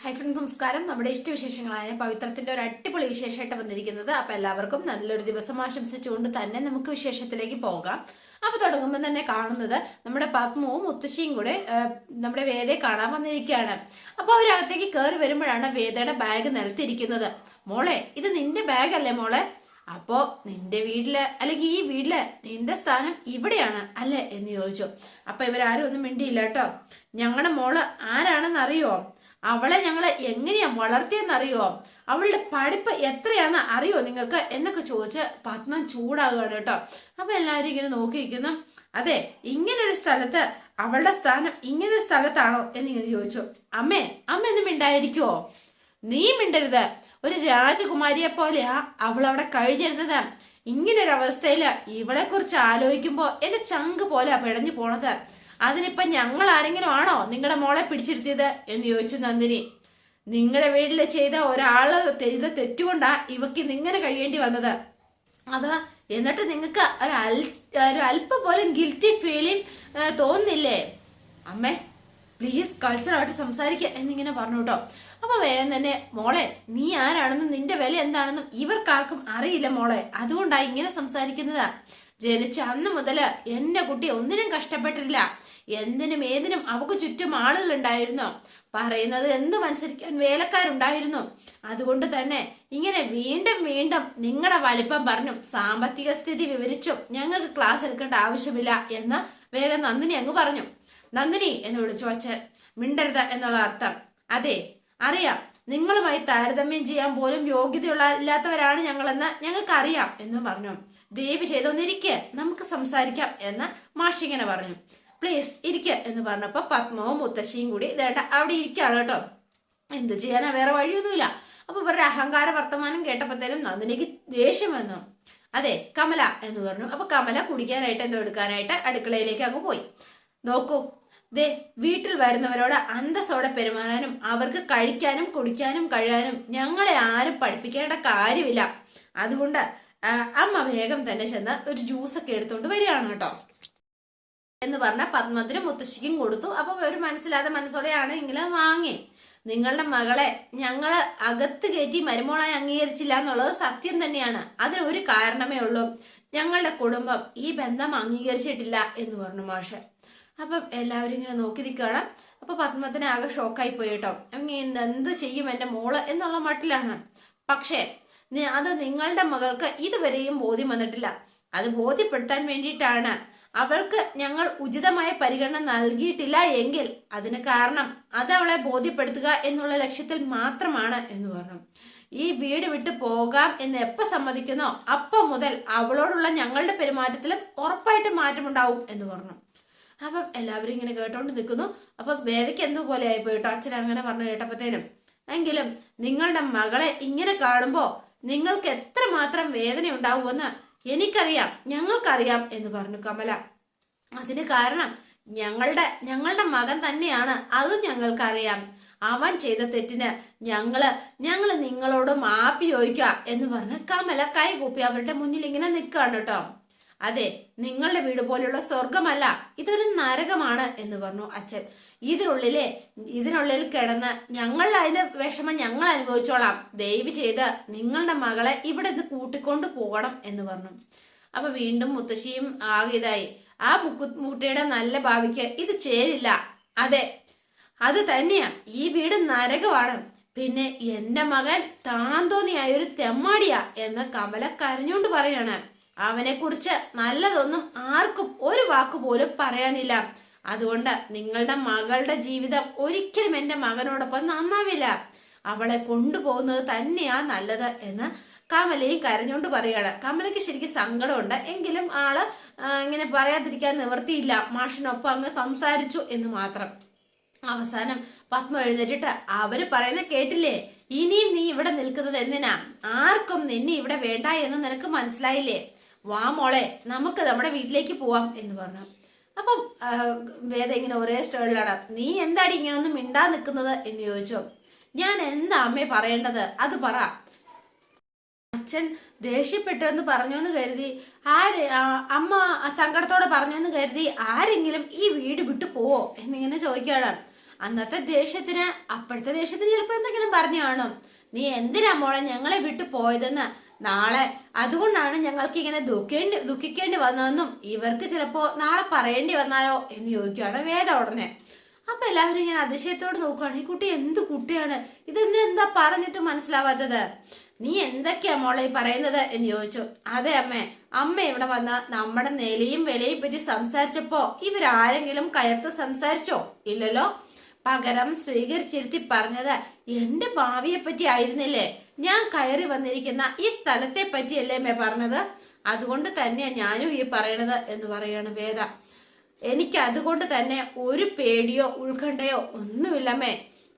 Hi friends, നമസ്കാരം. നമ്മുടെ ഇഷ്ടവിശേഷങ്ങളായ പവിത്രത്തിന്റെ ഒരു അടിപൊളി വിശേഷമായിട്ട് വന്നിരിക്കുന്നത്. അപ്പൊ എല്ലാവർക്കും നല്ലൊരു ദിവസം ആശംസിച്ചുകൊണ്ട് തന്നെ നമുക്ക് വിശേഷത്തിലേക്ക് പോകാം. അപ്പൊ തുടങ്ങുമ്പോൾ തന്നെ കാണുന്നത് നമ്മുടെ പത്മവും മുത്തശ്ശിയും കൂടെ നമ്മുടെ വേദയെ കാണാൻ വന്നിരിക്കുകയാണ്. അപ്പൊ അവരകത്തേക്ക് കയറി വരുമ്പോഴാണ് വേദയുടെ ബാഗ് നിലത്തിരിക്കുന്നത്. മോളെ, ഇത് നിന്റെ ബാഗ് അല്ലേ മോളെ? അപ്പോ നിന്റെ വീട്ടില് അല്ലെങ്കിൽ ഈ വീട്ടില് നിന്റെ സ്ഥാനം ഇവിടെയാണ് അല്ലേ എന്ന് ചോദിച്ചു. അപ്പൊ ഇവരാരും ഒന്നും മിണ്ടിയില്ല കേട്ടോ. ഞങ്ങളുടെ മോള് ആരാണെന്ന് അറിയോ? അവളെ ഞങ്ങളെ എങ്ങനെയാ വളർത്തിയെന്നറിയോ? അവളുടെ പഠിപ്പ് എത്രയാന്ന് അറിയോ നിങ്ങൾക്ക് എന്നൊക്കെ ചോദിച്ച് പത്മൻ ചൂടാകുകയാണ് കേട്ടോ. അപ്പൊ എല്ലാവരും ഇങ്ങനെ നോക്കിയിരിക്കുന്നു. അതെ, ഇങ്ങനൊരു സ്ഥലത്ത് അവളുടെ സ്ഥാനം ഇങ്ങനൊരു സ്ഥലത്താണോ എന്നിങ്ങനെ ചോദിച്ചു. അമ്മ ഒന്നും മിണ്ടായിരിക്കുവോ? നീ മിണ്ടരുത്. ഒരു രാജകുമാരിയെ പോലെയാ അവളവിടെ കഴിഞ്ഞിരുന്നത്. ഇങ്ങനൊരവസ്ഥയില് ഇവളെ കുറിച്ച് ആലോചിക്കുമ്പോ എന്റെ ചങ്ക് പോലെ പിടഞ്ഞു പോണത്. അതിനിപ്പോ ഞങ്ങൾ ആരെങ്കിലും ആണോ നിങ്ങളുടെ മോളെ പിടിച്ചിരുത്തിയത് എന്ന് ചോദിച്ചു നന്ദിനി. നിങ്ങളുടെ വീട്ടിൽ ചെയ്ത ഒരാള് ചെയ്ത തെറ്റുകൊണ്ടാ ഇവക്ക് ഇങ്ങനെ കഴിയേണ്ടി വന്നത്. അത് എന്നിട്ട് നിങ്ങൾക്ക് ഒരു അല്പം പോലും ഗിൽറ്റി ഫീലിംഗ് തോന്നുന്നില്ലേ? അമ്മേ പ്ലീസ് കൾച്ചറായിട്ട് സംസാരിക്കുക എന്നിങ്ങനെ പറഞ്ഞു കേട്ടോ. അപ്പൊ വേഗം തന്നെ, മോളെ നീ ആരാണെന്നും നിന്റെ വില എന്താണെന്നും ഇവർക്കാർക്കും അറിയില്ല മോളെ, അതുകൊണ്ടാ ഇങ്ങനെ സംസാരിക്കുന്നതാ. ജനിച്ച അന്ന് മുതല് എന്റെ കുട്ടി ഒന്നിനും കഷ്ടപ്പെട്ടിട്ടില്ല. എന്തിനും ഏതിനും അവക്ക് ചുറ്റും ആളുകൾ ഉണ്ടായിരുന്നു. പറയുന്നത് എന്തും അനുസരിക്കാൻ വേലക്കാരുണ്ടായിരുന്നു. അതുകൊണ്ട് തന്നെ ഇങ്ങനെ വീണ്ടും വീണ്ടും നിങ്ങളുടെ വലിപ്പം പറഞ്ഞും സാമ്പത്തിക സ്ഥിതി വിവരിച്ചും ഞങ്ങൾക്ക് ക്ലാസ് എടുക്കേണ്ട ആവശ്യമില്ല എന്ന് വേഗം നന്ദിനി അങ്ങ് പറഞ്ഞു. നന്ദിനി എന്ന് വിളിച്ചു അച്ഛൻ. മിണ്ടരുത് എന്നുള്ള അർത്ഥം. അതെ അറിയാം, നിങ്ങളുമായി താരതമ്യം ചെയ്യാൻ പോലും ഇല്ലാത്തവരാണ് ഞങ്ങളെന്ന് ഞങ്ങൾക്ക് അറിയാം എന്ന് പറഞ്ഞു. ദേവി ചെയ്തൊന്നിരിക്കെ നമുക്ക് സംസാരിക്കാം എന്ന് മാഷിങ്ങനെ പറഞ്ഞു. പ്ലീസ് ഇരിക്ക എന്ന് പറഞ്ഞപ്പോ പത്മവും മുത്തശ്ശിയും കൂടി ഇതേണ്ട അവിടെ ഇരിക്കാണ് കേട്ടോ. എന്ത് ചെയ്യാനാ, വേറെ വഴിയൊന്നുമില്ല. അപ്പൊ ഇവരുടെ അഹങ്കാര വർത്തമാനം കേട്ടപ്പോഴത്തേനും നന്ദിനിക്ക് ദേഷ്യം വന്നു. അതെ കമല എന്ന് പറഞ്ഞു. അപ്പൊ കമല കുടിക്കാനായിട്ട് എന്തോ എടുക്കാനായിട്ട് അടുക്കളയിലേക്ക് അങ്ങ് പോയി. നോക്കൂ, ദേ വീട്ടിൽ വരുന്നവരോട് അന്തസ്സോടെ പെരുമാറാനും അവർക്ക് കഴിക്കാനും കുടിക്കാനും കഴിയാനും ഞങ്ങളെ ആരും പഠിപ്പിക്കേണ്ട കാര്യമില്ല. അതുകൊണ്ട് അമ്മ വേഗം തന്നെ ചെന്ന് ഒരു ജ്യൂസൊക്കെ എടുത്തോണ്ട് വരികയാണ് കേട്ടോ എന്ന് പറഞ്ഞ പത്മത്തിനും മുത്തശ്ശിക്കും കൊടുത്തു. അപ്പൊ ഒരു മനസ്സിലാതെ മനസ്സോടെയാണ് ഇങ്ങനെ വാങ്ങി. നിങ്ങളുടെ മകളെ ഞങ്ങള് അകത്ത് കയറ്റി മരുമോളായി അംഗീകരിച്ചില്ല എന്നുള്ളത് സത്യം തന്നെയാണ്. അതിനൊരു കാരണമേ ഉള്ളൂ, ഞങ്ങളുടെ കുടുംബം ഈ ബന്ധം അംഗീകരിച്ചിട്ടില്ല എന്ന് പറഞ്ഞു മാഷ്. അപ്പം എല്ലാവരും ഇങ്ങനെ നോക്കി നിൽക്കുകയാണ്. അപ്പൊ പത്മത്തിന് ആകെ ഷോക്കായി പോയി കേട്ടോ. എന്ത് ചെയ്യും എന്റെ മോള് എന്നുള്ള മട്ടിലാണ്. പക്ഷേ അത് നിങ്ങളുടെ മകൾക്ക് ഇതുവരെയും ബോധ്യം വന്നിട്ടില്ല. അത് ബോധ്യപ്പെടുത്താൻ വേണ്ടിയിട്ടാണ് അവൾക്ക് ഞങ്ങൾ ഉചിതമായ പരിഗണന നൽകിയിട്ടില്ല എങ്കിൽ അതിന് കാരണം അത് അവളെ ബോധ്യപ്പെടുത്തുക എന്നുള്ള ലക്ഷ്യത്തിൽ മാത്രമാണ് എന്ന് പറഞ്ഞു. ഈ വീട് വിട്ടു പോകാം എന്ന് എപ്പോ സമ്മതിക്കുന്നോ അപ്പം മുതൽ അവളോടുള്ള ഞങ്ങളുടെ പെരുമാറ്റത്തിലും ഉറപ്പായിട്ട് മാറ്റമുണ്ടാവും എന്ന് പറഞ്ഞു. അപ്പം എല്ലാവരും ഇങ്ങനെ കേട്ടോണ്ട് നിൽക്കുന്നു. അപ്പൊ വേദയ്ക്ക് എന്തോ പോലെ ആയിപ്പോയി കേട്ടോ അച്ഛൻ അങ്ങനെ പറഞ്ഞു കേട്ടപ്പോഴത്തേനും. എങ്കിലും നിങ്ങളുടെ മകളെ ഇങ്ങനെ കാണുമ്പോ നിങ്ങൾക്ക് എത്രമാത്രം വേദന ഉണ്ടാവുമെന്ന് എനിക്കറിയാം, ഞങ്ങൾക്കറിയാം എന്ന് പറഞ്ഞു കമല. അതിന് കാരണം ഞങ്ങളുടെ മകൻ തന്നെയാണ്, അതും ഞങ്ങൾക്കറിയാം. അവൻ ചെയ്ത തെറ്റിന് ഞങ്ങള് നിങ്ങളോട് മാപ്പി ചോദിക്കുക എന്ന് പറഞ്ഞ് കമല കൈകൂപ്പി അവരുടെ മുന്നിൽ ഇങ്ങനെ നിൽക്കുകയാണ് കേട്ടോ. അതെ, നിങ്ങളുടെ വീട് പോലെയുള്ള സ്വർഗമല്ല, ഇതൊരു നരകമാണ് എന്ന് പറഞ്ഞു അച്ഛൻ. ഇതിനുള്ളിൽ കിടന്ന് ഞങ്ങൾ അതിന്റെ വിഷമം ഞങ്ങൾ അനുഭവിച്ചോളാം. ദയവ് ചെയ്ത് നിങ്ങളുടെ മകളെ ഇവിടെ നിന്ന് കൂട്ടിക്കൊണ്ട് പോകണം എന്ന് പറഞ്ഞു. അപ്പൊ വീണ്ടും മുത്തശ്ശിയും ആകിയതായി. ആ മുക്കുട്ടിയുടെ നല്ല ഭാവിക്ക് ഇത് ചേരില്ല. അതെ അത് തന്നെയാ, ഈ വീട് നരകമാണ്. പിന്നെ എന്റെ മകൻ താൻ തോന്നിയായ ഒരു തെമ്മാടിയാ എന്ന് കമല കരഞ്ഞോണ്ട് പറയാണ്. അവനെ കുറിച്ച് നല്ലതൊന്നും ആർക്കും ഒരു വാക്ക് പോലും പറയാനില്ല. അതുകൊണ്ട് നിങ്ങളുടെ മകളുടെ ജീവിതം ഒരിക്കലും എന്റെ മകനോടൊപ്പം നന്നാവില്ല. അവളെ കൊണ്ടുപോകുന്നത് തന്നെയാ നല്ലത് എന്ന് കമലയും കരഞ്ഞോണ്ട് പറയാണ്. കമലയ്ക്ക് ശരിക്കും സങ്കടമുണ്ട്, എങ്കിലും ആള് ഇങ്ങനെ പറയാതിരിക്കാൻ നിവർത്തിയില്ല. മാഷിനൊപ്പം അങ്ങ് സംസാരിച്ചു എന്ന് മാത്രം. അവസാനം പത്മ എഴുന്നേറ്റിട്ട്, അവര് പറയുന്ന കേട്ടില്ലേ, ഇനിയും നീ ഇവിടെ നിൽക്കുന്നത് എന്തിനാ? ആർക്കും നിന്നെ ഇവിടെ വേണ്ട എന്ന് നിനക്ക് മനസ്സിലായില്ലേ? വാ മോളെ, നമുക്ക് നമ്മുടെ വീട്ടിലേക്ക് പോവാം എന്ന് പറഞ്ഞു. അപ്പം വേദ ഇങ്ങനെ ഒരേ സ്റ്റേഡിലാണ്. നീ എന്താടി ഇങ്ങനെ ഒന്നും മിണ്ടാ നിൽക്കുന്നത് എന്ന് ചോദിച്ചു. ഞാൻ എന്താ അമ്മയെ പറയേണ്ടത് അത് പറ. അച്ഛൻ ദേഷ്യപ്പെട്ടെന്ന് പറഞ്ഞോന്ന് കരുതി അമ്മ സങ്കടത്തോടെ പറഞ്ഞോന്ന് കരുതി ആരെങ്കിലും ഈ വീട് വിട്ടു പോവോ എന്നിങ്ങനെ ചോദിക്കുകയാണ്. അന്നത്തെ ദേഷ്യത്തിന് അപ്പോഴത്തെ ദേഷ്യത്തിന് ചിലപ്പോ എന്തെങ്കിലും പറഞ്ഞു കാണും. നീ എന്തിനാ മോളെ ഞങ്ങളെ വിട്ടു പോയതെന്ന്, നാളെ അതുകൊണ്ടാണ് ഞങ്ങൾക്ക് ഇങ്ങനെ ദുഃഖിക്കേണ്ടി വന്നതെന്നും ഇവർക്ക് ചിലപ്പോ നാളെ പറയേണ്ടി വന്നാലോ എന്ന് ചോദിക്കുകയാണ് വേദ ഉടനെ. അപ്പൊ എല്ലാവരും ഇങ്ങനെ അതിശയത്തോട് നോക്കുകയാണ്. ഈ കുട്ടി എന്ത് കുട്ടിയാണ്, ഇതെന്താ പറഞ്ഞിട്ട് മനസ്സിലാവാത്തത്, നീ എന്തൊക്കെയാ മോളെ പറയുന്നത് എന്ന് ചോദിച്ചു. അതെ അമ്മേ, അമ്മ ഇവിടെ വന്ന് നമ്മുടെ നിലയും വിലയും പറ്റി സംസാരിച്ചപ്പോ ഇവരാരെങ്കിലും കയർത്ത് സംസാരിച്ചോ? ഇല്ലല്ലോ. പകരം സ്വീകരിച്ചിരുത്തി പറഞ്ഞത് എന്റെ ഭാവിയെ പറ്റി ആയിരുന്നില്ലേ? ഞാൻ കയറി വന്നിരിക്കുന്ന ഈ സ്ഥലത്തെ പറ്റിയല്ലേ അമ്മേ പറഞ്ഞത്? അതുകൊണ്ട് തന്നെയാ ഞാനും ഈ പറയണത് എന്ന് പറയാണ് വേദ. എനിക്ക് അതുകൊണ്ട് തന്നെ ഒരു പേടിയോ ഉത്കണ്ഠയോ ഒന്നുമില്ലമ്മേ.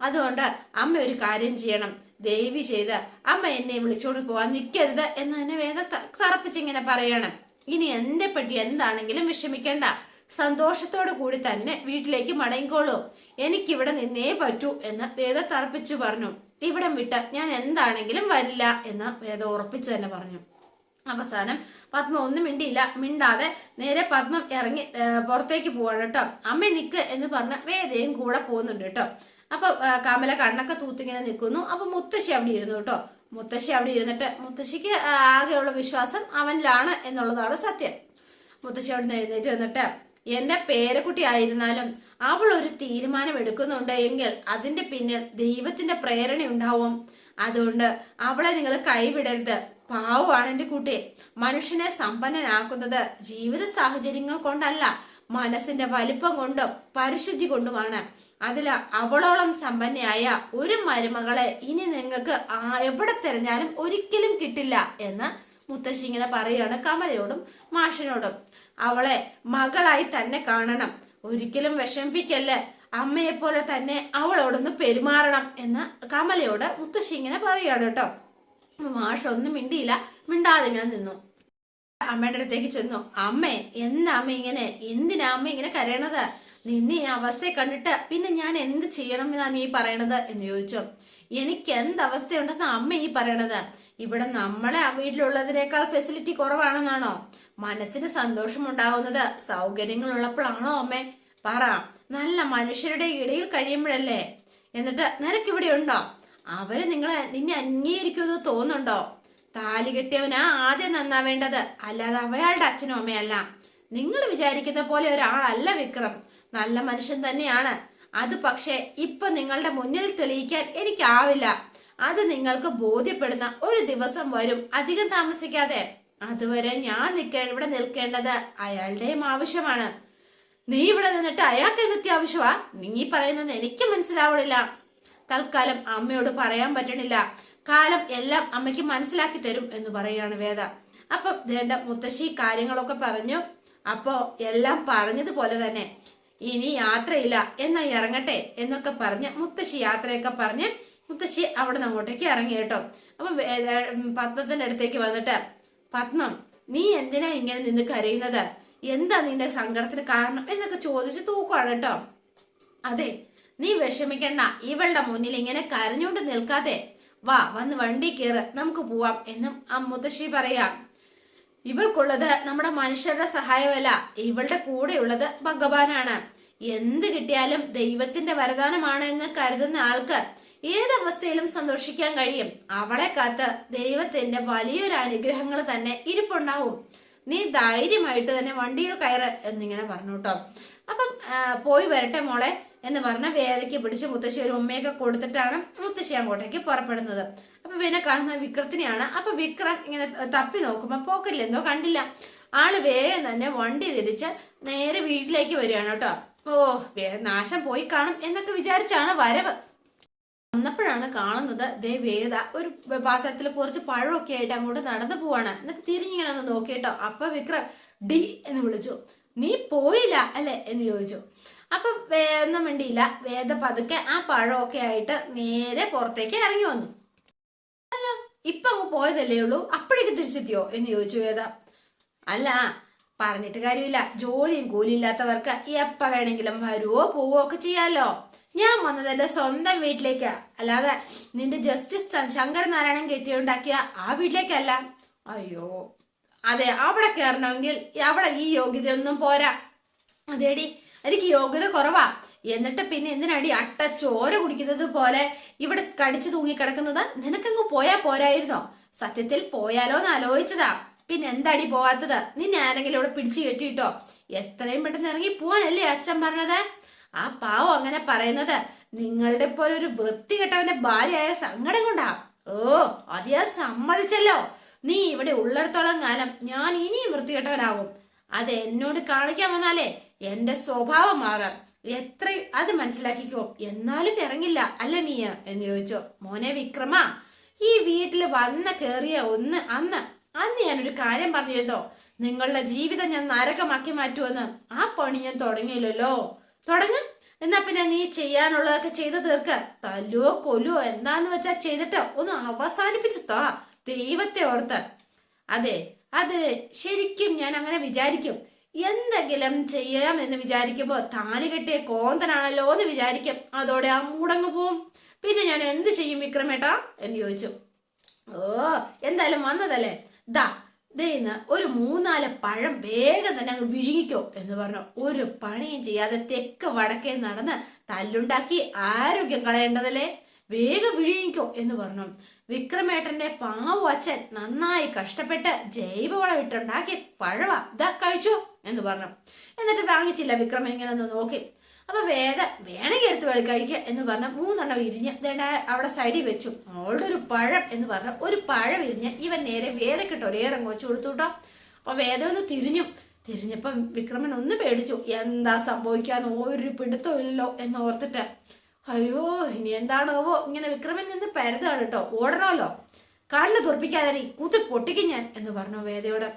അതുകൊണ്ട് അമ്മ ഒരു കാര്യം ചെയ്യണം, ദേവി ചെയ്ത് അമ്മ എന്നെ വിളിച്ചോണ്ട് പോവാൻ നിൽക്കരുത് എന്ന് തന്നെ വേദ തറപ്പിച്ചിങ്ങനെ പറയണം. ഇനി എന്റെ പറ്റി എന്താണെങ്കിലും വിഷമിക്കണ്ട, സന്തോഷത്തോടു കൂടി തന്നെ വീട്ടിലേക്ക് മടങ്ങിക്കോളൂ, എനിക്കിവിടെ നിന്നേ പറ്റൂ എന്ന് വേദ തറപ്പിച്ചു പറഞ്ഞു. ഇവിടം വിട്ട് ഞാൻ എന്താണെങ്കിലും വരില്ല എന്ന് വേദ ഉറപ്പിച്ചു തന്നെ പറഞ്ഞു. അവസാനം പത്മ ഒന്നും മിണ്ടാതെ നേരെ പത്മം ഇറങ്ങി പുറത്തേക്ക് പോവാണ് കേട്ടോ. അമ്മ നിക്ക് എന്ന് പറഞ്ഞ വേദയും കൂടെ പോകുന്നുണ്ട് കേട്ടോ. അപ്പൊ കമല കണ്ണൊക്കെ തൂത്തിങ്ങനെ നിൽക്കുന്നു. അപ്പൊ മുത്തശ്ശി അവിടെ ഇരുന്നു കേട്ടോ. മുത്തശ്ശി അവിടെ ഇരുന്നിട്ട് മുത്തശ്ശിക്ക് ആകെയുള്ള വിശ്വാസം അവനിലാണ് എന്നുള്ളതാണ് സത്യം. മുത്തശ്ശി അവിടെ നിന്ന് എഴുന്നേറ്റ് വന്നിട്ട്, എന്റെ പേരക്കുട്ടി ആയിരുന്നാലും അവൾ ഒരു തീരുമാനം എടുക്കുന്നുണ്ട് എങ്കിൽ അതിന്റെ പിന്നിൽ ദൈവത്തിന്റെ പ്രേരണ ഉണ്ടാവും. അതുകൊണ്ട് അവളെ നിങ്ങൾ കൈവിടരുത്. പാവമാണ് എന്റെ കുട്ടി. മനുഷ്യനെ സമ്പന്നനാക്കുന്നത് ജീവിത സാഹചര്യങ്ങൾ കൊണ്ടല്ല, മനസ്സിന്റെ വലിപ്പം കൊണ്ടും പരിശുദ്ധി കൊണ്ടുമാണ്. അതില് അവളോളം സമ്പന്നയായ ഒരു മരുമകളെ ഇനി നിങ്ങൾക്ക് എവിടെ തിരഞ്ഞാലും ഒരിക്കലും കിട്ടില്ല എന്ന് മുത്തശ്ശി ഇങ്ങനെ പറയുകയാണ് കമലയോടും മാഷിനോടും. അവളെ മകളായി തന്നെ കാണണം, ഒരിക്കലും വിഷമിപ്പിക്കല്ലേ, അമ്മയെ പോലെ തന്നെ അവളോടൊന്ന് പെരുമാറണം എന്ന് കമലയോട് മുത്തശ്ശി ഇങ്ങനെ പറയുകയാണ് കേട്ടോ. മാഷ് ഒന്നും മിണ്ടാതെ ഇങ്ങനെ നിന്നു. അമ്മയുടെ അടുത്തേക്ക് ചെന്നു. അമ്മേ, എന്താ അമ്മ ഇങ്ങനെ, എന്തിനാ അമ്മ ഇങ്ങനെ കരയണത്? നിന്നെ ഈ അവസ്ഥയെ കണ്ടിട്ട് പിന്നെ ഞാൻ എന്ത് ചെയ്യണം എന്നാ നീ പറയണത് എന്ന് ചോദിച്ചു. എനിക്ക് എന്തവസ്ഥയുണ്ടെന്ന് അമ്മ ഈ പറയണത്? ഇവിടെ നമ്മളെ വീട്ടിലുള്ളതിനേക്കാൾ ഫെസിലിറ്റി കുറവാണെന്നാണോ? മനസ്സിന് സന്തോഷം ഉണ്ടാവുന്നത് സൗകര്യങ്ങൾ ഉള്ളപ്പോഴാണോ അമ്മേ? പറ. നല്ല മനുഷ്യരുടെ ഇടയിൽ കഴിയുമ്പോഴല്ലേ. എന്നിട്ട് നിനക്കിവിടെ ഉണ്ടോ? അവര് നിന്നെ അംഗീകരിക്കുമെന്ന് തോന്നുന്നുണ്ടോ? താലി കെട്ടിയവനാ ആദ്യം നന്നാവേണ്ടത്, അല്ലാതെ അവയാളുടെ അച്ഛനും അമ്മയല്ല. നിങ്ങൾ വിചാരിക്കുന്ന പോലെ ഒരാളല്ല വിക്രം, നല്ല മനുഷ്യൻ തന്നെയാണ്. അത് പക്ഷെ ഇപ്പൊ നിങ്ങളുടെ മുന്നിൽ തെളിയിക്കാൻ എനിക്കാവില്ല. അത് നിങ്ങൾക്ക് ബോധ്യപ്പെടുന്ന ഒരു ദിവസം വരും, അധികം താമസിക്കാതെ. അതുവരെ ഞാൻ ഇവിടെ നിൽക്കേണ്ടത് അയാളുടെയും ആവശ്യമാണ്. നീ ഇവിടെ നിന്നിട്ട് അയാൾക്ക് എന്തെത്തി ആവശ്യമാ? നീ പറയുന്നത് എനിക്ക് മനസ്സിലാവണില്ല. തൽക്കാലം അമ്മയോട് പറയാൻ പറ്റണില്ല, കാലം എല്ലാം അമ്മയ്ക്ക് മനസ്സിലാക്കി തരും എന്ന് പറയുകയാണ് വേദ. അപ്പൊ വേണ്ട മുത്തശ്ശി കാര്യങ്ങളൊക്കെ പറഞ്ഞു. അപ്പോ എല്ലാം പറഞ്ഞതുപോലെ തന്നെ ഇനി യാത്രയില്ല എന്നാ ഇറങ്ങട്ടെ എന്നൊക്കെ പറഞ്ഞ് മുത്തശ്ശി യാത്രയൊക്കെ പറഞ്ഞ് മുത്തശ്ശി അവിടെ നിന്ന് അങ്ങോട്ടേക്ക് ഇറങ്ങി കേട്ടോ. അപ്പൊ പത്മത്തിന്റെ അടുത്തേക്ക് വന്നിട്ട്, പത്മം, നീ എന്തിനാ ഇങ്ങനെ നിന്ന് കരയുന്നത്? എന്താ നിന്റെ സങ്കടത്തിന് കാരണം എന്നൊക്കെ ചോദിച്ച് തൂക്കുവാണ് കേട്ടോ. അതെ, നീ വിഷമിക്കണ്ട, ഇവളുടെ മുന്നിൽ ഇങ്ങനെ കരഞ്ഞുകൊണ്ട് നിൽക്കാതെ വന്ന് വണ്ടി കയറ്, നമുക്ക് പോവാം എന്നും ആ മുത്തശ്ശി പറയാം. ഇവൾക്കുള്ളത് നമ്മുടെ മനുഷ്യരുടെ സഹായമല്ല, ഇവളുടെ കൂടെയുള്ളത് ഭഗവാനാണ്. എന്ത് കിട്ടിയാലും ദൈവത്തിന്റെ വരദാനമാണ് എന്ന് കരുതുന്ന ആൾക്ക് ഏതവസ്ഥയിലും സന്തോഷിക്കാൻ കഴിയും. അവളെ കാത്ത് ദൈവത്തിന്റെ വലിയൊരു അനുഗ്രഹങ്ങൾ തന്നെ ഇരിപ്പുണ്ടാവും. നീ ധൈര്യമായിട്ട് തന്നെ വണ്ടിയിൽ കയറ് എന്നിങ്ങനെ പറഞ്ഞു കേട്ടോ. അപ്പം പോയി വരട്ടെ മോളെ എന്ന് പറഞ്ഞ വേദയ്ക്ക് പിടിച്ച് മുത്തശ്ശി ഒരു ഉമ്മയൊക്കെ കൊടുത്തിട്ടാണ് മുത്തശ്ശി അങ്ങോട്ടേക്ക് പുറപ്പെടുന്നത്. അപ്പൊ പിന്നെ കാണുന്ന വിക്രത്തിനെയാണ്. അപ്പൊ വിക്രം ഇങ്ങനെ തപ്പി നോക്കുമ്പോ പോക്കറ്റിൽ എന്തോ കണ്ടില്ല. ആള് വേഗം തന്നെ വണ്ടി തിരിച്ച് നേരെ വീട്ടിലേക്ക് വരികയാണ് കേട്ടോ. നാശം പോയി കാണും എന്നൊക്കെ വിചാരിച്ചാണ് വരവ്. വന്നപ്പോഴാണ് കാണുന്നത് വേദ ഒരു പാത്രത്തിൽ കുറച്ച് പഴമൊക്കെ ആയിട്ട് അങ്ങോട്ട് നടന്നു പോവാണ്. എന്നിട്ട് തിരിഞ്ഞിങ്ങനെ ഒന്ന് നോക്കിട്ടോ. അപ്പൊ വിക്രം ഡി എന്ന് വിളിച്ചു. നീ പോയില്ല അല്ലെ എന്ന് ചോദിച്ചു. അപ്പൊ ഒന്നും വേണ്ടിയില്ല. വേദ പതുക്കെ ആ പഴമൊക്കെ ആയിട്ട് നേരെ പുറത്തേക്ക് ഇറങ്ങി വന്നു. അല്ല, ഇപ്പൊ അങ്ങ് പോയതല്ലേ ഉള്ളൂ, അപ്പോഴേക്ക് തിരിച്ചെത്തിയോ എന്ന് ചോദിച്ചു വേദ. അല്ല, പറഞ്ഞിട്ട് കാര്യമില്ല, ജോലിയും കൂലിയില്ലാത്തവർക്ക് എപ്പ വേണമെങ്കിലും വരുവോ പോവോ ഒക്കെ ചെയ്യാലോ. ഞാൻ വന്നത് എന്റെ സ്വന്തം വീട്ടിലേക്കാ, അല്ലാതെ നിന്റെ ജസ്റ്റിസ് ശങ്കരനാരായണൻ കെട്ടിയുണ്ടാക്കിയ ആ വീട്ടിലേക്കല്ല. അയ്യോ, അതെ, അവിടെ കയറണമെങ്കിൽ അവിടെ ഈ യോഗ്യതയൊന്നും പോരാ. അതേടി, എനിക്ക് യോഗ്യത കുറവാ. എന്നിട്ട് പിന്നെ എന്തിനടി അട്ട ചോര കുടിക്കുന്നത് പോലെ ഇവിടെ കടിച്ചു തൂങ്ങി കിടക്കുന്നത്? നിനക്കങ്ങ് പോയാ പോരായിരുന്നോ? സത്യത്തിൽ പോയാലോന്ന് ആലോചിച്ചതാ. പിന്നെ എന്താടി പോവാത്തത്? നിന്നെ ആരെങ്കിലും ഇവിടെ പിടിച്ചു കെട്ടിയിട്ടോ? എത്രയും പെട്ടെന്ന് ഇറങ്ങി പോവാനല്ലേ അച്ഛൻ പറഞ്ഞത്? ആ പാവം അങ്ങനെ പറയുന്നത് നിങ്ങളുടെ പോലെ ഒരു വൃത്തികെട്ടവന്റെ ഭാര്യയായ സങ്കടം കൊണ്ടാ. ഓ, അത് ഞാൻ സമ്മതിച്ചല്ലോ. നീ ഇവിടെ ഉള്ളിടത്തോളം കാലം ഞാൻ ഇനിയും വൃത്തികെട്ടവനാകും. അത് എന്നോട് കാണിക്കാൻ വന്നാലേ എന്റെ സ്വഭാവം മാറാം. എത്ര അത് മനസ്സിലാക്കിക്കോ. എന്നാലും ഇറങ്ങില്ല അല്ല നീ എന്ന് ചോദിച്ചോ. മോനെ വിക്രമ, ഈ വീട്ടിൽ വന്ന കേറിയ അന്ന് ഞാനൊരു കാര്യം പറഞ്ഞിരുന്നോ, നിങ്ങളുടെ ജീവിതം ഞാൻ നരകമാക്കി മാറ്റുമെന്ന്. ആ പണി ഞാൻ തുടങ്ങിയില്ലല്ലോ. തുടങ്ങും. എന്നാ പിന്നെ നീ ചെയ്യാനുള്ളതൊക്കെ ചെയ്തു തീർക്ക്. തല്ലുവോ കൊല്ലുവോ എന്താന്ന് വെച്ചാ ചെയ്തിട്ട് ഒന്ന് അവസാനിപ്പിച്ചു താ, ദൈവത്തെ ഓർത്ത്. അതെ, അത് ശരിക്കും ഞാൻ അങ്ങനെ വിചാരിക്കും. എന്തെങ്കിലും ചെയ്യാം എന്ന് വിചാരിക്കുമ്പോ താലി കെട്ടിയ കോന്തനാണല്ലോ എന്ന് വിചാരിക്കും. അതോടെ ആ മൂടങ്ങ് പോവും. പിന്നെ ഞാൻ എന്ത് ചെയ്യും വിക്രമേട്ടാ എന്ന് ചോദിച്ചു. ഓ, എന്തായാലും വന്നതല്ലേ, ദാ ഇന്ന് ഒരു 3-4 പഴം വേഗം തന്നെ അങ്ങ് വിഴുങ്ങിക്കോ എന്ന് പറഞ്ഞു. ഒരു പണിയും ചെയ്യാതെ തെക്ക് വടക്കേ നടന്ന് തല്ലുണ്ടാക്കി ആരോഗ്യം കളയേണ്ടതല്ലേ, വേഗം വിഴുങ്ങിക്കോ എന്ന് പറഞ്ഞു. വിക്രമേട്ടന്റെ പാവം അച്ഛൻ നന്നായി കഷ്ടപ്പെട്ട് ജൈവവളം ഇട്ടുണ്ടാക്കി പഴവ ഇതാ കഴിച്ചു എന്ന് പറഞ്ഞു. എന്നിട്ട് വാങ്ങിച്ചില്ല. വിക്രമൻ ഇങ്ങനെ ഒന്ന് നോക്കി. അപ്പൊ വേണമെങ്കിൽ എടുത്ത് കഴിക്കുക എന്ന് പറഞ്ഞ 3 ഇരിഞ്ഞ് അവിടെ സൈഡിൽ വെച്ചു. അവളുടെ ഒരു പഴം എന്ന് പറഞ്ഞ ഒരു പഴം ഇരിഞ്ഞ് ഇവൻ നേരെ വേദക്കിട്ട് ഒരേറങ്ങ് വെച്ചു കൊടുത്തു കേട്ടോ. അപ്പൊ വേദ ഒന്ന് തിരിഞ്ഞപ്പം വിക്രമൻ ഒന്ന് പേടിച്ചു. എന്താ സംഭവിക്കാന്ന് ഒരു പിടുത്തവും ഇല്ലല്ലോ എന്ന് ഓർത്തിട്ട്, അയ്യോ ഇനി എന്താണാവോ. ഇങ്ങനെ വിക്രമൻ നിന്ന് പരുതാണ് കേട്ടോ. ഓടണമല്ലോ, കണ്ണ് തുറപ്പിക്കാതെ കുത്തി പൊട്ടിക്കും ഞാൻ എന്ന് പറഞ്ഞു വേദയോട്.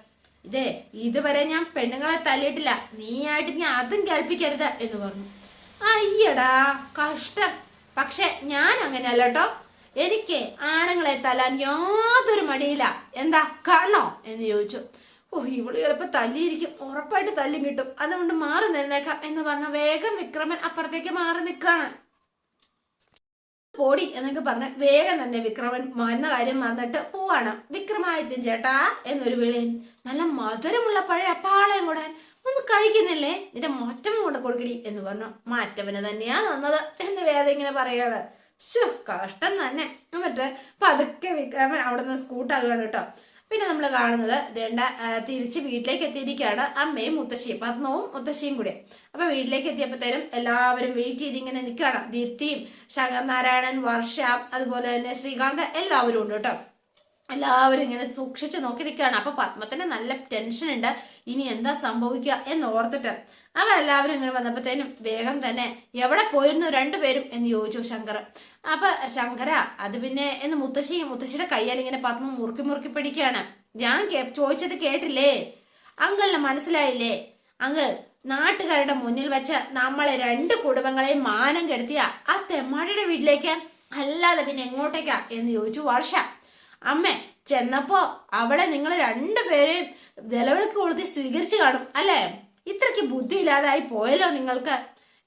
ഇതുവരെ ഞാൻ പെണ്ണുങ്ങളെ തല്ലിയിട്ടില്ല, നീയായിട്ട് ഞാൻ അതും കേൾപ്പിക്കരുത് എന്ന് പറഞ്ഞു. അയ്യടാ കഷ്ടം. പക്ഷെ ഞാൻ അങ്ങനെയല്ല കേട്ടോ. എനിക്ക് ആണുങ്ങളെ തല്ലാൻ യാതൊരു മടിയില്ല. എന്താ കാണണോ എന്ന് ചോദിച്ചു. ഓ, ഇവള് ചിലപ്പോ തല്ലിയിരിക്കും, ഉറപ്പായിട്ട് തല്ലും കിട്ടും, അതുകൊണ്ട് മാറി നിന്നേക്കാം എന്ന് പറഞ്ഞ വേഗം വിക്രമൻ അപ്പുറത്തേക്ക് മാറി നിൽക്കാണ്. പോടി എന്നൊക്കെ പറഞ്ഞ് വേഗം തന്നെ വിക്രമൻ എന്ന കാര്യം മറന്നിട്ട് പോവാണ്. വിക്രമാദിത്യൻ ചേട്ടാ എന്നൊരു വിളി. നല്ല മധുരമുള്ള പഴയ പാളയം കൂടാൻ ഒന്ന് കഴിക്കുന്നില്ലേ, നിന്റെ മാറ്റം കൊണ്ട് കൊടുക്കടി എന്ന് പറഞ്ഞു. മാറ്റവന് തന്നെയാ തന്നത് എന്ന് വേദ ഇങ്ങനെ പറയാണ്. കഷ്ടം തന്നെ. എന്നിട്ട് പതുക്കെ വിക്രമൻ അവിടെ നിന്ന് സ്കൂട്ടാകുകയാണ് കേട്ടോ. പിന്നെ നമ്മൾ കാണുന്നത് തിരിച്ച് വീട്ടിലേക്ക് എത്തിയിരിക്കുകയാണ് അമ്മയും മുത്തശ്ശിയും, പത്മവും മുത്തശ്ശിയും കൂടെ. അപ്പൊ വീട്ടിലേക്ക് എത്തിയപ്പോഴത്തേനും എല്ലാവരും വെയിറ്റ് ചെയ്ത് ഇങ്ങനെ നിൽക്കുകയാണ്. ദീപ്തിയും ശങ്കർ നാരായണൻ, വർഷ, അതുപോലെ തന്നെ ശ്രീകാന്ത് എല്ലാവരും ഉണ്ട് കേട്ടോ. എല്ലാവരും ഇങ്ങനെ സൂക്ഷിച്ച് നോക്കി നിൽക്കുകയാണ്. അപ്പൊ പത്മത്തിന് നല്ല ടെൻഷൻ ഉണ്ട്, ഇനി എന്താ സംഭവിക്കുക എന്ന് ഓർത്തിട്ട്. അവ എല്ലാവരും ഇങ്ങനെ വന്നപ്പോഴത്തേനും വേഗം തന്നെ എവിടെ പോയിരുന്നു 2 പേരും എന്ന് ചോദിച്ചു ശങ്കർ. അപ്പൊ ശങ്കര അത് പിന്നെ എന്ന് മുത്തശ്ശിയുടെ കയ്യാൽ ഇങ്ങനെ പത്മ മുറുക്കി പിടിക്കുകയാണ്. ഞാൻ ചോദിച്ചത് കേട്ടില്ലേ? അങ്കിളിന് മനസ്സിലായില്ലേ? അങ്കിൾ നാട്ടുകാരുടെ മുന്നിൽ വെച്ച് നമ്മളെ 2 കുടുംബങ്ങളെയും മാനം കെടുത്തിയ ആ തെമ്മാടിയുടെ വീട്ടിലേക്ക്, അല്ലാതെ പിന്നെ എങ്ങോട്ടേക്കാ എന്ന് ചോദിച്ചു വർഷ. അമ്മ ചെന്നപ്പോ അവിടെ നിങ്ങൾ 2 പേരെയും നിലവിളക്ക് കൊളുത്തി സ്വീകരിച്ചു കാണും അല്ലേ? ഇത്രയ്ക്ക് ബുദ്ധി ഇല്ലാതായി പോയല്ലോ നിങ്ങൾക്ക്,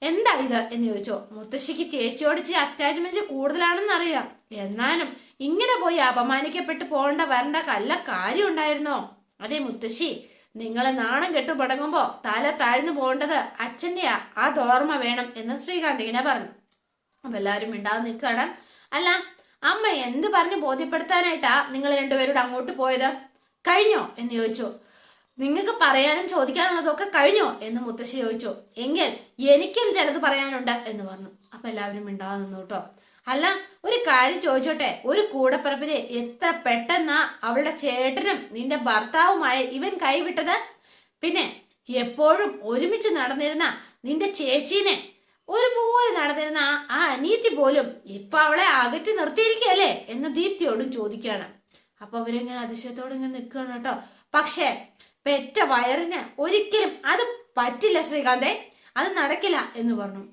എന്താ ഇത് എന്ന് ചോദിച്ചോ. മുത്തശ്ശിക്ക് ചേച്ചിയോട് അറ്റാച്ച്മെന്റ് കൂടുതലാണെന്ന് അറിയാം, എന്നാലും ഇങ്ങനെ പോയി അപമാനിക്കപ്പെട്ട് വരേണ്ട കല്ല കാര്യം ഉണ്ടായിരുന്നോ? അതെ മുത്തശ്ശി, നിങ്ങളെ നാണം കെട്ടു പടങ്ങുമ്പോ തല താഴ്ന്നു പോകേണ്ടത് അച്ഛൻ്റെയാ, അത് ഓർമ്മ വേണം എന്ന് ശ്രീകാന്ത് ഇങ്ങനെ പറഞ്ഞു. അപ്പൊ എല്ലാവരും മിണ്ടാതെ നിൽക്കുകയാണ്. അല്ല അമ്മ എന്ത് പറഞ്ഞ് ബോധ്യപ്പെടുത്താനായിട്ടാ നിങ്ങൾ 2 പേരോട് അങ്ങോട്ട് പോയത്? കഴിഞ്ഞോ എന്ന് ചോദിച്ചു. നിങ്ങൾക്ക് പറയാനും ചോദിക്കാനുള്ളതൊക്കെ കഴിഞ്ഞോ എന്ന് മുത്തശ്ശി ചോദിച്ചു. എങ്കിൽ എനിക്കും ചിലത് പറയാനുണ്ട് എന്ന് പറഞ്ഞു. അപ്പൊ എല്ലാവരും മിണ്ടാതെ നിന്നു കേട്ടോ. അല്ല ഒരു കാര്യം ചോദിച്ചോട്ടെ, ഒരു കൂടപ്പിറപ്പിനെ എത്ര പെട്ടെന്നാ അവളുടെ ചേട്ടനും നിന്റെ ഭർത്താവുമായ ഇവൻ കൈവിട്ടത്? പിന്നെ എപ്പോഴും ഒരുമിച്ച് നടന്നിരുന്ന നിന്റെ ചേച്ചീനെ, ഒരുപോലെ നടന്നിരുന്ന ആ അനിയത്തി പോലും ഇപ്പൊ അവളെ അകറ്റി നിർത്തിയിരിക്കല്ലേ എന്ന് ദീപ്തിയോടും ചോദിക്കുകയാണ്. അപ്പൊ അവരിങ്ങനെ അതിശയത്തോടെ ഇങ്ങനെ നിൽക്കുകയാണ് കേട്ടോ. പക്ഷേ പെറ്റ വയറിന് ഒരിക്കലും അത് പറ്റില്ല ശ്രീകാന്തേ, അത് നടക്കില്ല എന്ന് പറഞ്ഞു.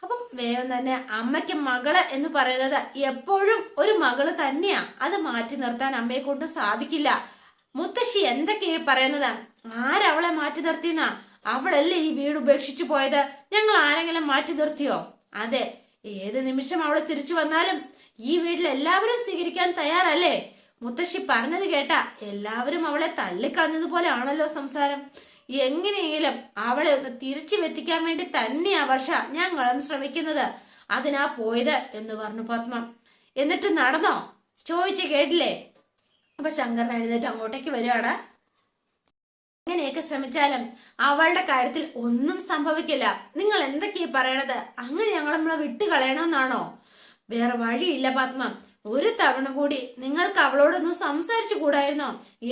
അപ്പം വേഗം തന്നെ അമ്മയ്ക്ക് മകള് എന്ന് പറയുന്നത് എപ്പോഴും ഒരു മകള് തന്നെയാ, അത് മാറ്റി നിർത്താൻ അമ്മയെ കൊണ്ട് സാധിക്കില്ല. മുത്തശ്ശി എന്തൊക്കെയാ പറയുന്നത്? ആരവളെ മാറ്റി നിർത്തിയെന്നാ? അവളല്ലേ ഈ വീട് ഉപേക്ഷിച്ചു പോയത്, ഞങ്ങൾ ആരെങ്കിലും മാറ്റി നിർത്തിയോ? അതെ, ഏത് നിമിഷം അവള് തിരിച്ചു വന്നാലും ഈ വീട്ടിൽ എല്ലാവരും സ്വീകരിക്കാൻ തയ്യാറല്ലേ? മുത്തശ്ശി പറഞ്ഞത് കേട്ടാ എല്ലാവരും അവളെ തള്ളിക്കളഞ്ഞതുപോലെ ആണല്ലോ സംസാരം. എങ്ങനെയെങ്കിലും അവളെ ഒന്ന് തിരിച്ചു വെത്തിക്കാൻ വേണ്ടി തന്നെയാ വർഷ ഞങ്ങളും ശ്രമിക്കുന്നത്. അതിനാ പോയത് എന്ന് പറഞ്ഞു പത്മ. എന്നിട്ട് നടന്നോ? ചോദിച്ച് കേട്ടില്ലേ? അപ്പൊ ശങ്കരൻ എഴുന്നേറ്റ് അങ്ങോട്ടേക്ക് വരികയാണ്. എങ്ങനെയൊക്കെ ശ്രമിച്ചാലും അവളുടെ കാര്യത്തിൽ ഒന്നും സംഭവിക്കില്ല. നിങ്ങൾ എന്തൊക്കെയാ പറയണത്? അങ്ങനെ ഞങ്ങൾ നമ്മളെ വിട്ടു കളയണമെന്നാണോ? വേറെ വഴിയില്ല പത്മ. ഒരു തവണ കൂടി നിങ്ങൾക്ക് അവളോടൊന്ന് സംസാരിച്ചു കൂടായിരുന്നോ?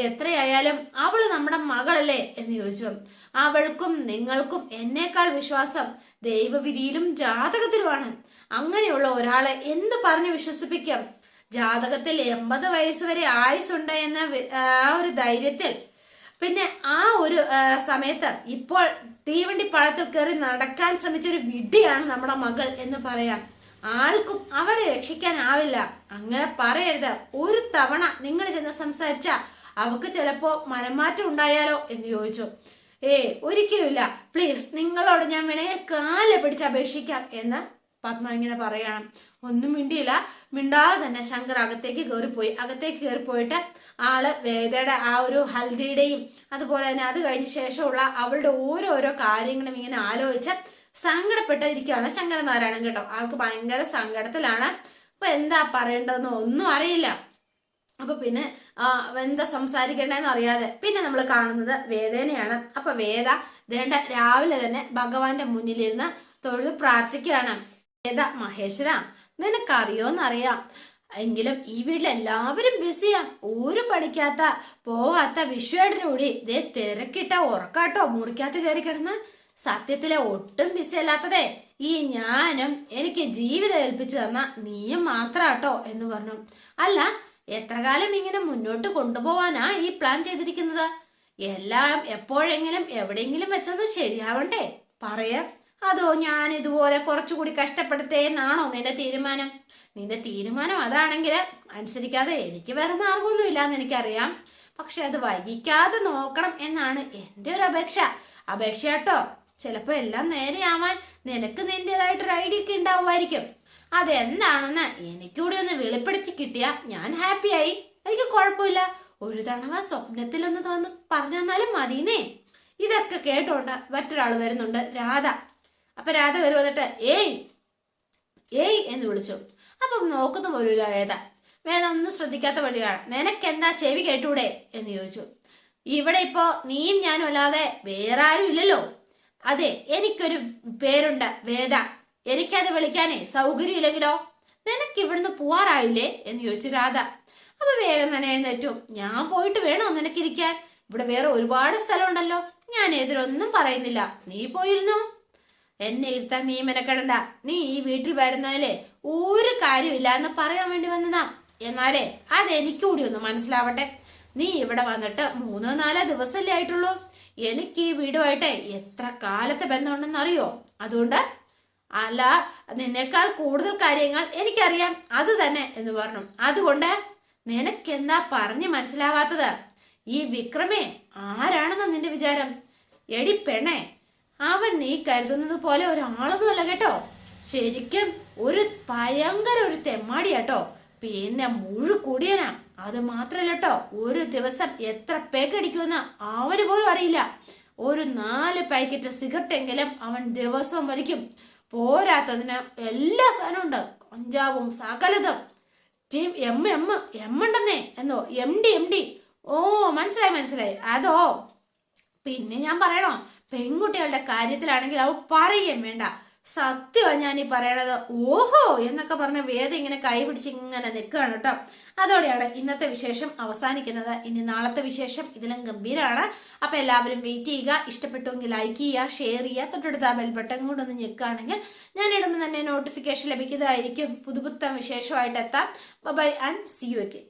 എത്രയായാലും അവള് നമ്മുടെ മകളല്ലേ എന്ന് ചോദിച്ചു. അവൾക്കും നിങ്ങൾക്കും എന്നേക്കാൾ വിശ്വാസം ദൈവവിധിയിലും ജാതകത്തിലുമാണ്. അങ്ങനെയുള്ള ഒരാളെ എന്ത് പറഞ്ഞ് വിശ്വസിപ്പിക്കാം? ജാതകത്തിൽ 80 വയസ്സ് വരെ ആയുസുണ്ട് എന്ന ആ ഒരു ധൈര്യത്തിൽ, പിന്നെ ആ ഒരു സമയത്ത് ഇപ്പോൾ തീവണ്ടി പാളത്തിൽ കയറി നടക്കാൻ ശ്രമിച്ചൊരു വിഡ്ഢിയാണ് നമ്മുടെ മകൾ എന്ന് പറയാം. ആൾക്കും അവരെ രക്ഷിക്കാനാവില്ല. അങ്ങനെ പറയരുത്. ഒരു തവണ നിങ്ങൾ ചെന്ന് സംസാരിച്ച അവക്ക് ചിലപ്പോ മനംമാറ്റം ഉണ്ടായാലോ എന്ന് ചോദിച്ചു. ഒരിക്കലുമില്ല, പ്ലീസ് നിങ്ങളോട് ഞാൻ വേണമെങ്കിൽ കാലെ പിടിച്ച് അപേക്ഷിക്കാം എന്ന് പത്മ ഇങ്ങനെ പറയണം. ഒന്നും മിണ്ടിയില്ല. മിണ്ടാതെ തന്നെ ശങ്കർ അകത്തേക്ക് കയറിപ്പോയി. അകത്തേക്ക് കയറിപ്പോയിട്ട് ആള് വേദയുടെ ആ ഒരു ഹൽദിയുടെയും അതുപോലെ തന്നെ അത് കഴിഞ്ഞ ശേഷമുള്ള അവളുടെ ഓരോരോ കാര്യങ്ങളും ഇങ്ങനെ ആലോചിച്ച് സങ്കടപ്പെട്ടിരിക്കുകയാണ് ശങ്കരനാരായണൻ കേട്ടോ. ആൾക്ക് ഭയങ്കര സങ്കടത്തിലാണ്. അപ്പൊ എന്താ പറയേണ്ടതെന്ന് ഒന്നും അറിയില്ല. അപ്പൊ പിന്നെ എന്താ സംസാരിക്കേണ്ടതെന്ന് അറിയാതെ പിന്നെ നമ്മൾ കാണുന്നത് വേദേനെയാണ്. അപ്പൊ വേദ ദേണ്ട രാവിലെ തന്നെ ഭഗവാന്റെ മുന്നിലിരുന്ന് തൊഴുത് പ്രാർത്ഥിക്കുകയാണ്. വേദ, മഹേശ്വര നിനക്കറിയോന്നറിയാം, എങ്കിലും ഈ വീട്ടിൽ എല്ലാവരും ബിസിയാ. ഒരു പഠിക്കാത്ത പോവാത്ത വിശ്വേടനെ കൂടി ദേ തിരക്കിട്ട ഉറക്കാട്ടോ മുറിക്കാത്ത കയറി കിടന്ന്. സത്യത്തിലെ ഒട്ടും ബിസി അല്ലാത്തതേ ഈ ഞാനും എനിക്ക് ജീവിതം ഏൽപ്പിച്ചു തന്ന നീയും മാത്രാട്ടോ എന്ന് പറഞ്ഞു. അല്ല, എത്ര കാലം ഇങ്ങനെ മുന്നോട്ട് കൊണ്ടുപോവാനാ ഈ പ്ലാൻ ചെയ്തിരിക്കുന്നത്? എല്ലാം എപ്പോഴെങ്കിലും എവിടെയെങ്കിലും വെച്ചത് ശരിയാവണ്ടേ? പറയ. അതോ ഞാൻ ഇതുപോലെ കുറച്ചുകൂടി കഷ്ടപ്പെടട്ടെ എന്നാണോ നിന്റെ തീരുമാനം? നിന്റെ തീരുമാനം അതാണെങ്കിൽ അനുസരിക്കാതെ എനിക്ക് വേറെ മാർഗമൊന്നും ഇല്ലാന്ന് എനിക്കറിയാം. പക്ഷെ അത് വൈകിക്കാതെ നോക്കണം എന്നാണ് എൻ്റെ ഒരു അപേക്ഷ കേട്ടോ. ചിലപ്പോ എല്ലാം നേരെയാവാൻ നിനക്ക് നിന്റേതായിട്ടൊരു ഐഡിയ ഒക്കെ ഉണ്ടാവുമായിരിക്കും. അതെന്താണെന്ന് എനിക്കൂടി ഒന്ന് വെളിപ്പെടുത്തി കിട്ടിയാ ഞാൻ ഹാപ്പിയായി. എനിക്ക് കുഴപ്പമില്ല. ഒരു തവണ സ്വപ്നത്തിലൊന്ന് തോന്ന് പറഞ്ഞു തന്നാലും മതിന്നേ. ഇതൊക്കെ കേട്ടോണ്ട് മറ്റൊരാൾ വരുന്നുണ്ട്, രാധ. അപ്പൊ രാധ കയറി വന്നിട്ട് ഏയ് എന്ന് വിളിച്ചു. അപ്പം നോക്കുന്നു പോലുമില്ല വേദ. വേദ ഒന്നും ശ്രദ്ധിക്കാത്ത വഴിയാണ്. നിനക്കെന്താ ചെവി കേട്ടൂടെ എന്ന് ചോദിച്ചു. ഇവിടെ ഇപ്പോ നീയും ഞാനും അല്ലാതെ വേറെ ആരും ഇല്ലല്ലോ. അതെ, എനിക്കൊരു പേരുണ്ട് വേദ. എനിക്കത് വിളിക്കാനേ സൗകര്യം ഇല്ലെങ്കിലോ? നിനക്ക് ഇവിടുന്ന് പോവാറായില്ലേ എന്ന് ചോദിച്ചു രാധ. അപ്പൊ വേഗം തന്നെ എഴുന്നേറ്റു. ഞാൻ പോയിട്ട് വേണോ നിനക്കിരിക്കാൻ? ഇവിടെ വേറെ ഒരുപാട് സ്ഥലമുണ്ടല്ലോ. ഞാൻ എതിരൊന്നും പറയുന്നില്ല, നീ പോയിരുന്നു. എന്നെ ഇരുത്താൻ നീ മെനക്കെടണ്ട. നീ ഈ വീട്ടിൽ വരുന്നതിലെ ഒരു കാര്യമില്ല എന്ന് പറയാൻ വേണ്ടി വന്നതാ. എന്നാലേ അതെനിക്കൂടി ഒന്ന് മനസ്സിലാവട്ടെ. നീ ഇവിടെ വന്നിട്ട് 3-4 ദിവസമല്ലേ ആയിട്ടുള്ളൂ. എനിക്ക് ഈ വീടുമായിട്ട് എത്ര കാലത്തെ ബന്ധമുണ്ടെന്ന് അറിയോ? അതുകൊണ്ട് അല്ല, നിന്നേക്കാൾ കൂടുതൽ കാര്യങ്ങൾ എനിക്കറിയാം, അത് തന്നെ എന്ന് പറഞ്ഞു. അതുകൊണ്ട് നിനക്കെന്താ പറഞ്ഞ് മനസ്സിലാവാത്തത്? ഈ വിക്രമേ ആരാണെന്നാ നിന്റെ വിചാരം? എടി പെണ്ണേ, അവൻ നീ കരുതുന്നത് പോലെ ഒരാളൊന്നുമല്ല കേട്ടോ. ശരിക്കും ഒരു ഭയങ്കര ഒരു തെമ്മാടിയാട്ടോ. പിന്നെ മുഴുകൂടിയനാ. അത് മാത്രല്ല കേട്ടോ, ഒരു ദിവസം എത്ര പേക്കടിക്കുമെന്ന് അവന് പോലും അറിയില്ല. ഒരു 4 പാക്കറ്റ് സിഗരറ്റ് എങ്കിലും അവൻ ദിവസവും വലിക്കും. പോരാത്തതിന് എല്ലാ സാധനവും ഉണ്ട്, കഞ്ചാവും സകലതും. ടീം എമ്മുണ്ടെന്നേ എന്നോ എം ഡി. ഓ മനസ്സിലായി. അതോ പിന്നെ ഞാൻ പറയണോ, പെൺകുട്ടികളുടെ കാര്യത്തിലാണെങ്കിൽ അവ പറയുകയും വേണ്ട. സത്യമാണ് ഞാൻ ഈ പറയണത്. ഓഹോ എന്നൊക്കെ പറഞ്ഞ വേദ ഇങ്ങനെ കൈപിടിച്ച് ഇങ്ങനെ നിൽക്കുകയാണ് കേട്ടോ. അതോടെയാണ് ഇന്നത്തെ വിശേഷം അവസാനിക്കുന്നത്. ഇനി നാളത്തെ വിശേഷം ഇതിലും ഗംഭീരമാണ്. അപ്പൊ എല്ലാവരും വെയിറ്റ് ചെയ്യുക. ഇഷ്ടപ്പെട്ടുവെങ്കിൽ ലൈക്ക് ചെയ്യുക, ഷെയർ ചെയ്യുക, തൊട്ടടുത്ത ബെൽ ബട്ടൺ കൊണ്ടൊന്ന് ഞെക്കുകയാണെങ്കിൽ ഞാൻ ഇടുമ്പോൾ തന്നെ നോട്ടിഫിക്കേഷൻ ലഭിക്കുന്നതായിരിക്കും. പുതുപുത്തൻ വിശേഷമായിട്ട് എത്താം. Bye and see you again.